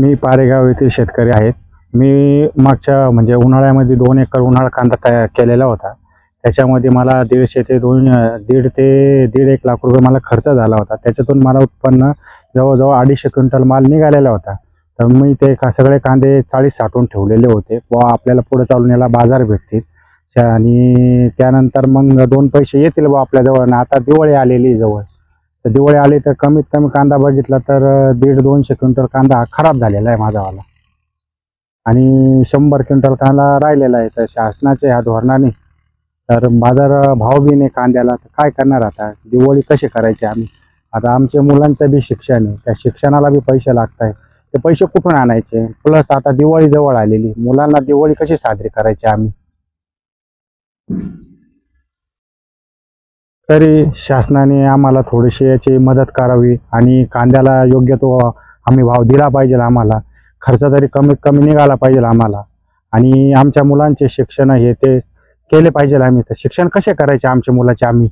मी पारेगाव येथील शेतकरी आहेत. मी मागच्या म्हणजे उन्हाळ्यामध्ये 2 एकर उन्हाळा कांदा तयार केलेला होता. त्याच्यामध्ये मला 150 ते 1.5 ते 1.5 लाख रुपये मला खर्च झाला होता. त्याच्यातून मला उत्पन्न जवळजवळ 250 क्विंटल माल निघालेला होता. तर मी ते सगळे कांदे 40 साठवून ठेवलेले होते. बुवा आपल्याला पुढे चालून याला बाजार भेटतील आणि त्यानंतर मग 2 पैसे येतील बुवा आपल्याजवळ. आता दिवाळी आलेली जवळ, तर दिवाळी आली तर कमीत कमी कांदा बघितला तर 150-200 क्विंटल कांदा हा खराब झालेला आहे माझावाला आणि 100 क्विंटल कांदा राहिलेला आहे. तर शासनाच्या ह्या धोरणाने तर बाजार भाव बी नाही कांद्याला, तर काय करणार आता? दिवाळी कशी करायची आम्ही? आता आमच्या मुलांचं बी शिक्षण आहे, त्या शिक्षणाला बी पैसे लागत आहे. ते पैसे कुठून आणायचे? प्लस आता दिवाळी जवळ आलेली, मुलांना दिवाळी कशी साजरी करायची आम्ही? तरी शासनाने आम्हाला थोडीशी याची मदत करावी आणि कांद्याला योग्य तो आम्ही भाव दिला पाहिजे. आम्हाला खर्च तरी कमीत कमी निघाला पाहिजे आम्हाला. आणि आमच्या मुलांचे शिक्षण हे ते केले पाहिजे. आम्ही तर शिक्षण कसे करायचे आमच्या मुलाचे आम्ही?